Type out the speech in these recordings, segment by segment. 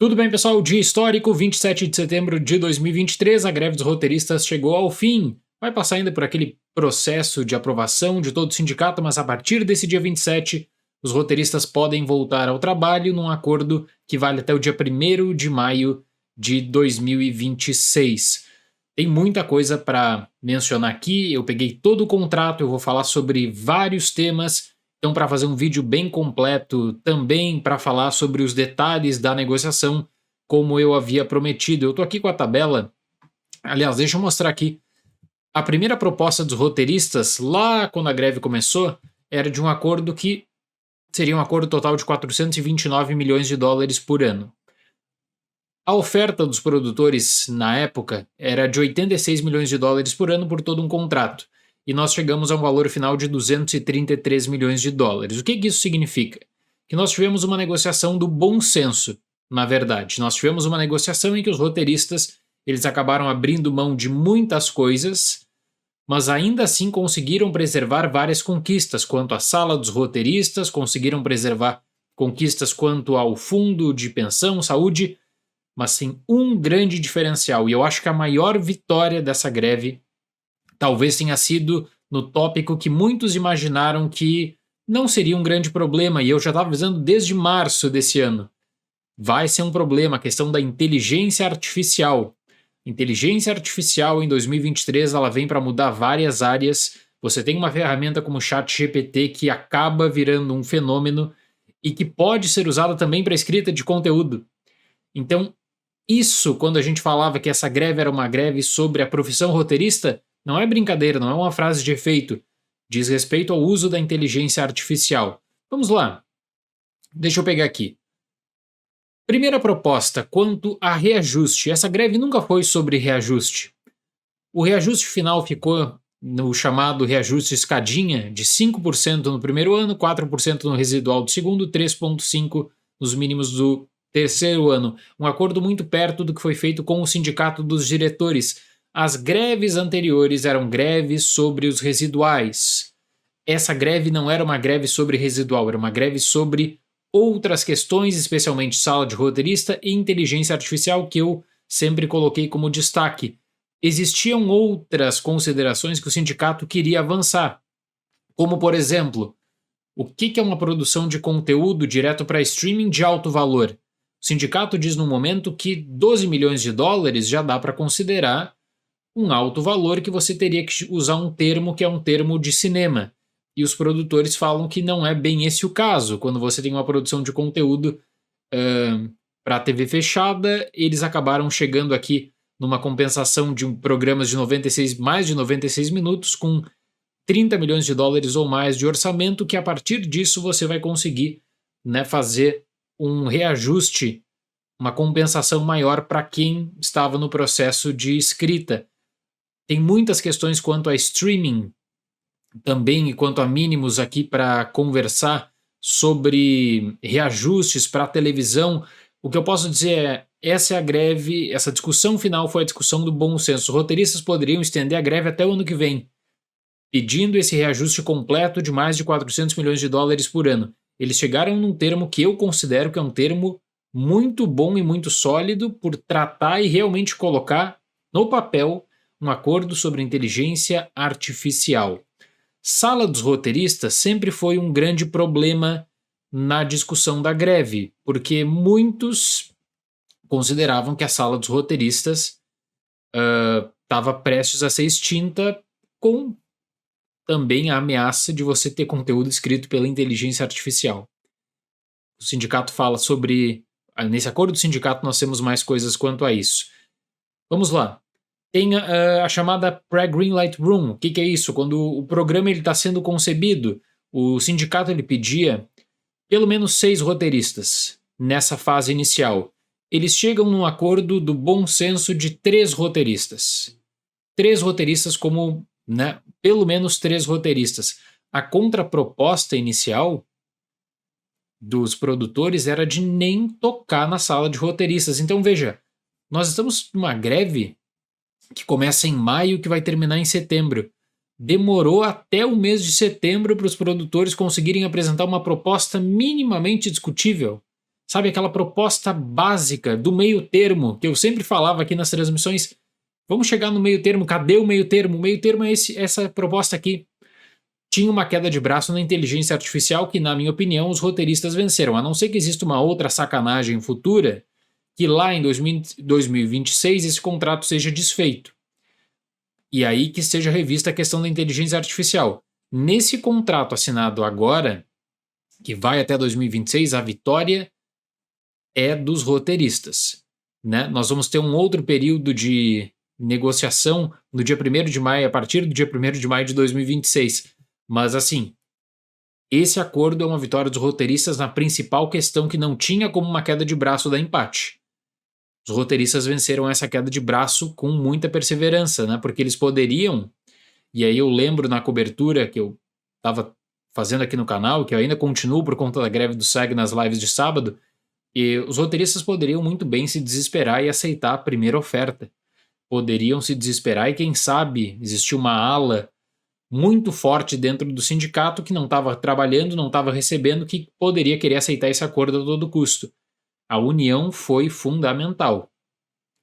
Tudo bem, pessoal? Dia histórico, 27 de setembro de 2023, a greve dos roteiristas chegou ao fim. Vai passar ainda por aquele processo de aprovação de todo o sindicato, mas a partir desse dia 27, os roteiristas podem voltar ao trabalho num acordo que vale até o dia 1º de maio de 2026. Tem muita coisa para mencionar aqui, eu peguei todo o contrato, eu vou falar sobre vários temas. Então, para fazer um vídeo bem completo, também para falar sobre os detalhes da negociação, como eu havia prometido. Eu estou aqui com a tabela. Aliás, deixa eu mostrar aqui. A primeira proposta dos roteiristas, lá quando a greve começou, era de um acordo que seria um acordo total de 429 milhões de dólares por ano. A oferta dos produtores, na época, era de 86 milhões de dólares por ano por todo um contrato. E nós chegamos a um valor final de 233 milhões de dólares. O que isso significa? Que nós tivemos uma negociação do bom senso, na verdade. Nós tivemos uma negociação em que os roteiristas eles acabaram abrindo mão de muitas coisas, mas ainda assim conseguiram preservar várias conquistas quanto à sala dos roteiristas, conseguiram preservar conquistas quanto ao fundo de pensão, saúde, mas tem um grande diferencial, e eu acho que a maior vitória dessa greve talvez tenha sido no tópico que muitos imaginaram que não seria um grande problema, e eu já estava avisando desde março desse ano. Vai ser um problema, a questão da inteligência artificial. Inteligência artificial em 2023 ela vem para mudar várias áreas. Você tem uma ferramenta como o ChatGPT que acaba virando um fenômeno e que pode ser usada também para escrita de conteúdo. Então, isso, quando a gente falava que essa greve era uma greve sobre a profissão roteirista, não é brincadeira, não é uma frase de efeito. Diz respeito ao uso da inteligência artificial. Vamos lá. Deixa eu pegar aqui. Primeira proposta, quanto a reajuste. Essa greve nunca foi sobre reajuste. O reajuste final ficou no chamado reajuste escadinha, de 5% no primeiro ano, 4% no residual do segundo, 3,5% nos mínimos do terceiro ano. Um acordo muito perto do que foi feito com o sindicato dos diretores. As greves anteriores eram greves sobre os residuais. Essa greve não era uma greve sobre residual, era uma greve sobre outras questões, especialmente sala de roteirista e inteligência artificial, que eu sempre coloquei como destaque. Existiam outras considerações que o sindicato queria avançar, como, por exemplo, o que é uma produção de conteúdo direto para streaming de alto valor? O sindicato diz no momento que 12 milhões de dólares já dá para considerar um alto valor, que você teria que usar um termo que é um termo de cinema. E os produtores falam que não é bem esse o caso. Quando você tem uma produção de conteúdo para a TV fechada, eles acabaram chegando aqui numa compensação de programas de mais de 96 minutos, com 30 milhões de dólares ou mais de orçamento, que a partir disso você vai conseguir, né, fazer um reajuste, uma compensação maior para quem estava no processo de escrita. Tem muitas questões quanto a streaming também e quanto a mínimos aqui para conversar sobre reajustes para a televisão. O que eu posso dizer é, essa é a greve, essa discussão final foi a discussão do bom senso. Os roteiristas poderiam estender a greve até o ano que vem, pedindo esse reajuste completo de mais de 400 milhões de dólares por ano. Eles chegaram num termo que eu considero que é um termo muito bom e muito sólido por tratar e realmente colocar no papel um acordo sobre inteligência artificial. Sala dos roteiristas sempre foi um grande problema na discussão da greve, porque muitos consideravam que a sala dos roteiristas estava prestes a ser extinta, com também a ameaça de você ter conteúdo escrito pela inteligência artificial. O sindicato fala sobre... Nesse acordo do sindicato nós temos mais coisas quanto a isso. Vamos lá. Tem a chamada Pre-Greenlight Room. O que é isso? Quando o programa está sendo concebido, o sindicato ele pedia pelo menos 6 roteiristas nessa fase inicial. Eles chegam num acordo do bom senso de 3 roteiristas. 3 roteiristas como, né, pelo menos 3 roteiristas. A contraproposta inicial dos produtores era de nem tocar na sala de roteiristas. Então veja, nós estamos numa greve que começa em maio, que vai terminar em setembro. Demorou até o mês de setembro para os produtores conseguirem apresentar uma proposta minimamente discutível. sabe, aquela proposta básica do meio termo, que eu sempre falava aqui nas transmissões, vamos chegar no meio termo, cadê o meio termo? O meio termo é essa proposta aqui. Tinha uma queda de braço na inteligência artificial que, na minha opinião, os roteiristas venceram, a não ser que exista uma outra sacanagem futura, que lá em 2026 esse contrato seja desfeito. E aí que seja revista a questão da inteligência artificial. Nesse contrato assinado agora, que vai até 2026, a vitória é dos roteiristas, né? Nós vamos ter um outro período de negociação no dia 1º de maio, a partir do dia 1º de maio de 2026. Mas assim, esse acordo é uma vitória dos roteiristas na principal questão que não tinha como uma queda de braço dar empate. Os roteiristas venceram essa queda de braço com muita perseverança, né? Porque eles poderiam, e aí eu lembro na cobertura que eu estava fazendo aqui no canal, que eu ainda continuo por conta da greve do SEG nas lives de sábado, e os roteiristas poderiam muito bem se desesperar e aceitar a primeira oferta. Poderiam se desesperar e, quem sabe, existia uma ala muito forte dentro do sindicato que não estava trabalhando, não estava recebendo, que poderia querer aceitar esse acordo a todo custo. A união foi fundamental.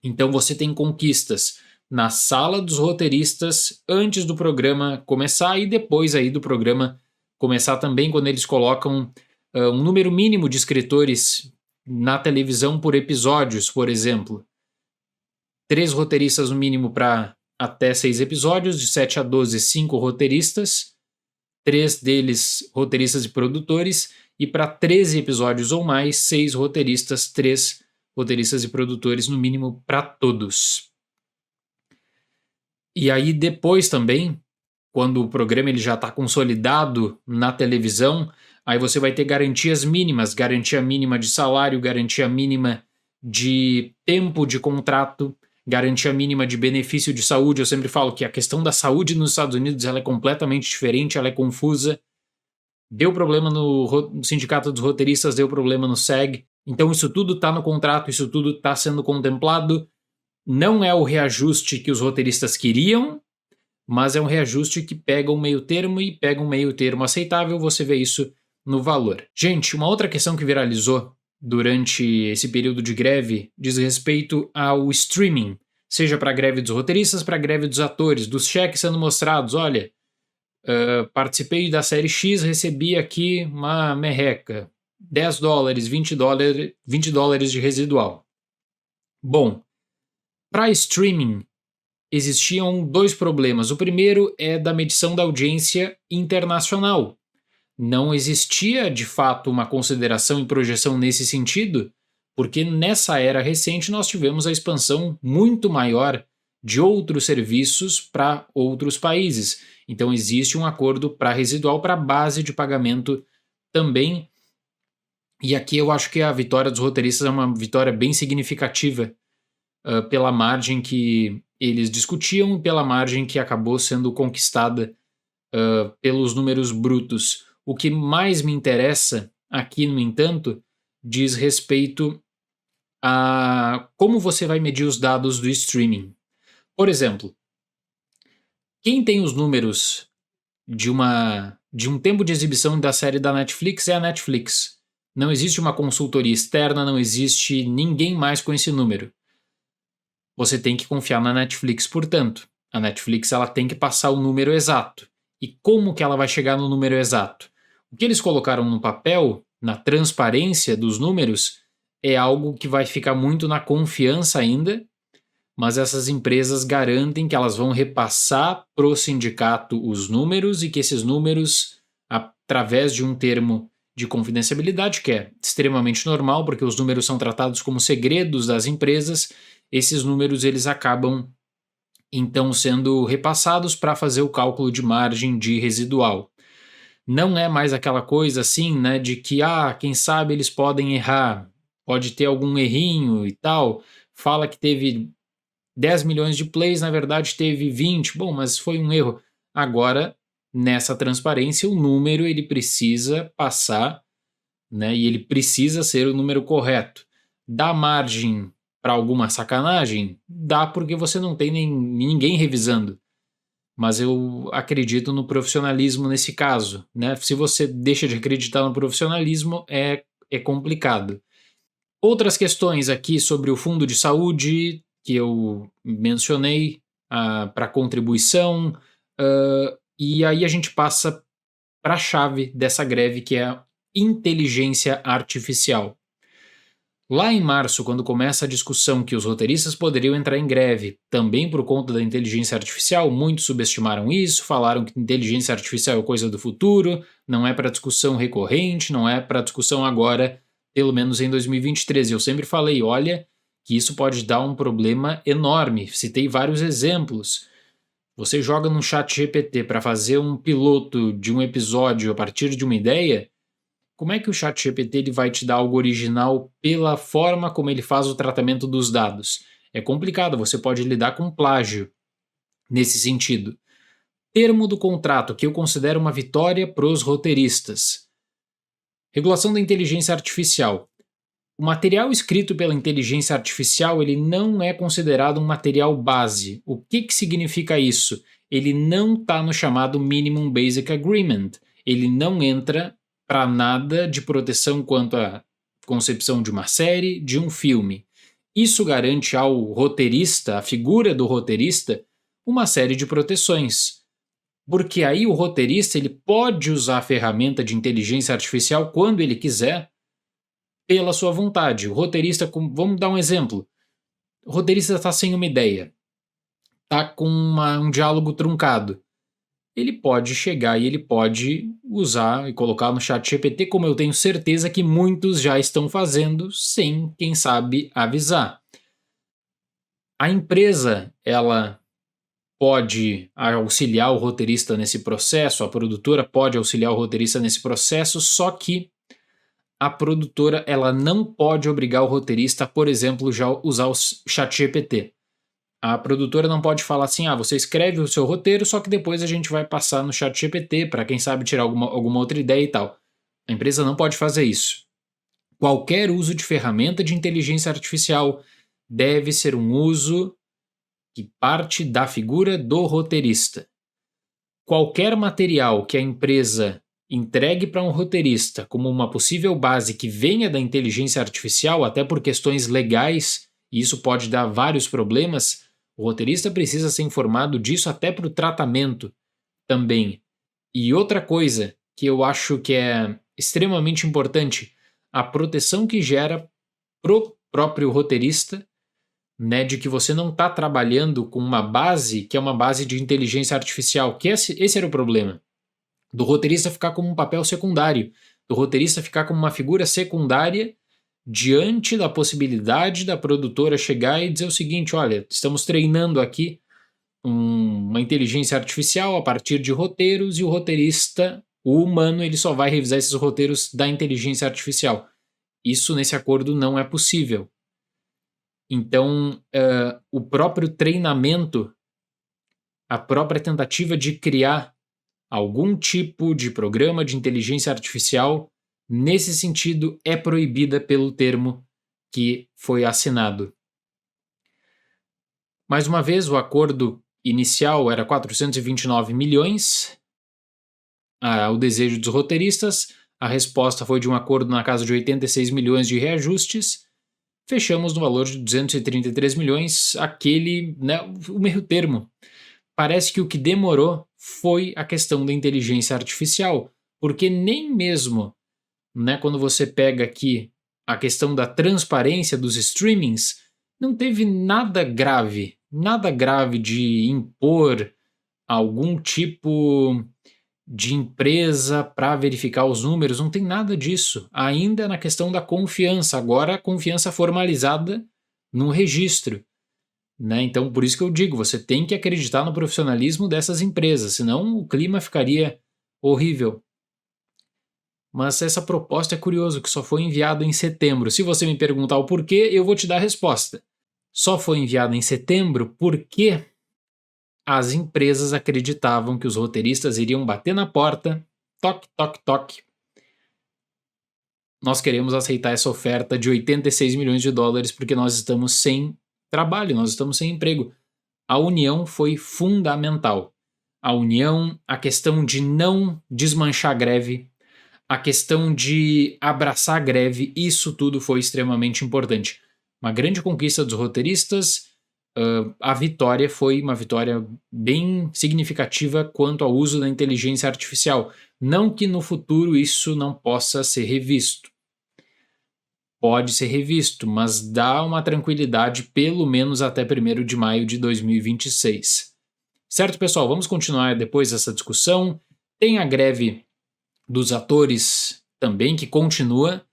Então você tem conquistas na sala dos roteiristas antes do programa começar e depois aí do programa começar também, quando eles colocam um número mínimo de escritores na televisão por episódios, por exemplo. 3 roteiristas no mínimo para até 6 episódios, de 7 a 12, 5 roteiristas, 3 deles roteiristas e produtores, e para 13 episódios ou mais, 6 roteiristas, 3 roteiristas e produtores no mínimo para todos. E aí depois também, quando o programa ele já está consolidado na televisão, aí você vai ter garantias mínimas, garantia mínima de salário, garantia mínima de tempo de contrato, garantia mínima de benefício de saúde. Eu sempre falo que a questão da saúde nos Estados Unidos ela é completamente diferente, ela é confusa. Deu problema no Sindicato dos Roteiristas, deu problema no SEG. Então isso tudo está no contrato, isso tudo está sendo contemplado. Não é o reajuste que os roteiristas queriam, mas é um reajuste que pega um meio termo e pega um meio termo aceitável, você vê isso no valor. Gente, uma outra questão que viralizou durante esse período de greve diz respeito ao streaming, seja para a greve dos roteiristas, para a greve dos atores, dos cheques sendo mostrados. Olha, participei da série X, recebi aqui uma merreca, $10, $20 de residual. Bom, para streaming existiam 2 problemas. O primeiro é da medição da audiência internacional. Não existia, de fato, uma consideração e projeção nesse sentido, porque nessa era recente nós tivemos a expansão muito maior de outros serviços para outros países. Então existe um acordo para residual, para base de pagamento também. E aqui eu acho que a vitória dos roteiristas é uma vitória bem significativa pela margem que eles discutiam e pela margem que acabou sendo conquistada pelos números brutos. O que mais me interessa aqui, no entanto, diz respeito a como você vai medir os dados do streaming. Por exemplo, quem tem os números de um tempo de exibição da série da Netflix é a Netflix. Não existe uma consultoria externa, não existe ninguém mais com esse número. Você tem que confiar na Netflix, portanto. A Netflix ela tem que passar o número exato. E como que ela vai chegar no número exato? O que eles colocaram no papel, na transparência dos números, é algo que vai ficar muito na confiança ainda, mas essas empresas garantem que elas vão repassar para o sindicato os números e que esses números, através de um termo de confidencialidade, que é extremamente normal, porque os números são tratados como segredos das empresas, esses números eles acabam então sendo repassados para fazer o cálculo de margem de residual. Não é mais aquela coisa assim, né, de que, quem sabe eles podem errar, pode ter algum errinho e tal, fala que teve 10 milhões de plays, na verdade teve 20, bom, mas foi um erro. Agora, nessa transparência, o número ele precisa passar, né, e ele precisa ser o número correto. Dá margem para alguma sacanagem? Dá, porque você não tem ninguém revisando. Mas eu acredito no profissionalismo nesse caso, né? Se você deixa de acreditar no profissionalismo, é complicado. Outras questões aqui sobre o fundo de saúde que eu mencionei para contribuição, e aí a gente passa para a chave dessa greve, que é a inteligência artificial. Lá em março, quando começa a discussão que os roteiristas poderiam entrar em greve, também por conta da inteligência artificial, muitos subestimaram isso, falaram que inteligência artificial é coisa do futuro, não é para discussão recorrente, não é para discussão agora, pelo menos em 2023. Eu sempre falei, olha, que isso pode dar um problema enorme. Citei vários exemplos. Você joga no chat GPT para fazer um piloto de um episódio a partir de uma ideia. Como é que o ChatGPT ele vai te dar algo original pela forma como ele faz o tratamento dos dados? É complicado, você pode lidar com plágio nesse sentido. Termo do contrato, que eu considero uma vitória para os roteiristas. Regulação da inteligência artificial. O material escrito pela inteligência artificial ele não é considerado um material base. O que significa isso? Ele não está no chamado Minimum Basic Agreement. Ele não entra para nada de proteção quanto à concepção de uma série, de um filme. Isso garante ao roteirista, à figura do roteirista, uma série de proteções. Porque aí o roteirista ele pode usar a ferramenta de inteligência artificial quando ele quiser, pela sua vontade. O roteirista, vamos dar um exemplo. O roteirista está sem uma ideia, está com um diálogo truncado. Ele pode chegar e ele pode usar e colocar no chat GPT, como eu tenho certeza que muitos já estão fazendo, sem, quem sabe, avisar. A empresa, ela pode auxiliar o roteirista nesse processo, a produtora pode auxiliar o roteirista nesse processo, só que a produtora ela não pode obrigar o roteirista a, por exemplo, já usar o chat GPT. A produtora não pode falar assim, você escreve o seu roteiro, só que depois a gente vai passar no chat GPT para quem sabe tirar alguma outra ideia e tal. A empresa não pode fazer isso. Qualquer uso de ferramenta de inteligência artificial deve ser um uso que parte da figura do roteirista. Qualquer material que a empresa entregue para um roteirista como uma possível base que venha da inteligência artificial, até por questões legais, e isso pode dar vários problemas, o roteirista precisa ser informado disso até para o tratamento também. E outra coisa que eu acho que é extremamente importante, a proteção que gera pro próprio roteirista, né, de que você não está trabalhando com uma base que é uma base de inteligência artificial, que esse era o problema. Do roteirista ficar como um papel secundário, do roteirista ficar como uma figura secundária diante da possibilidade da produtora chegar e dizer o seguinte, olha, estamos treinando aqui uma inteligência artificial a partir de roteiros e o roteirista, o humano, ele só vai revisar esses roteiros da inteligência artificial. Isso nesse acordo não é possível. Então, o próprio treinamento, a própria tentativa de criar algum tipo de programa de inteligência artificial, nesse sentido, é proibida pelo termo que foi assinado. Mais uma vez, o acordo inicial era 429 milhões, o desejo dos roteiristas, a resposta foi de um acordo na casa de 86 milhões de reajustes, fechamos no valor de 233 milhões, aquele, né, o meio termo. Parece que o que demorou foi a questão da inteligência artificial, porque nem mesmo, né, quando você pega aqui a questão da transparência dos streamings, não teve nada grave de impor algum tipo de empresa para verificar os números, não tem nada disso. Ainda na questão da confiança, agora a confiança formalizada no registro. Né? Então, por isso que eu digo, você tem que acreditar no profissionalismo dessas empresas, senão o clima ficaria horrível. Mas essa proposta é curioso, que só foi enviada em setembro. Se você me perguntar o porquê, eu vou te dar a resposta. Só foi enviada em setembro porque as empresas acreditavam que os roteiristas iriam bater na porta, toque, toque, toque. Nós queremos aceitar essa oferta de 86 milhões de dólares porque nós estamos sem trabalho, nós estamos sem emprego. A união foi fundamental. A união, a questão de não desmanchar a greve, a questão de abraçar a greve, isso tudo foi extremamente importante. Uma grande conquista dos roteiristas, a vitória foi uma vitória bem significativa quanto ao uso da inteligência artificial. Não que no futuro isso não possa ser revisto. Pode ser revisto, mas dá uma tranquilidade pelo menos até 1º de maio de 2026. Certo, pessoal? Vamos continuar depois dessa discussão. Tem a greve dos atores também, que continua.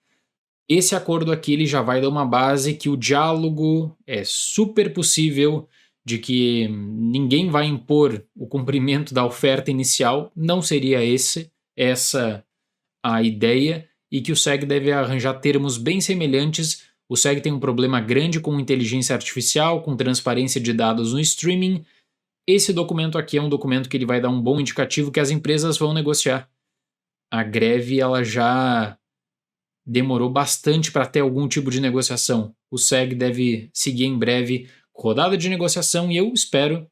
Esse acordo aqui ele já vai dar uma base que o diálogo é super possível, de que ninguém vai impor o cumprimento da oferta inicial, não seria essa a ideia, e que o SEG deve arranjar termos bem semelhantes. O SEG tem um problema grande com inteligência artificial, com transparência de dados no streaming. Esse documento aqui é um documento que ele vai dar um bom indicativo que as empresas vão negociar. A greve ela já demorou bastante para ter algum tipo de negociação. O SEG deve seguir em breve rodada de negociação e eu espero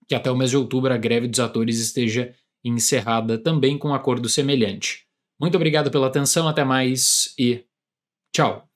que até o mês de outubro a greve dos atores esteja encerrada também com um acordo semelhante. Muito obrigado pela atenção, até mais e tchau!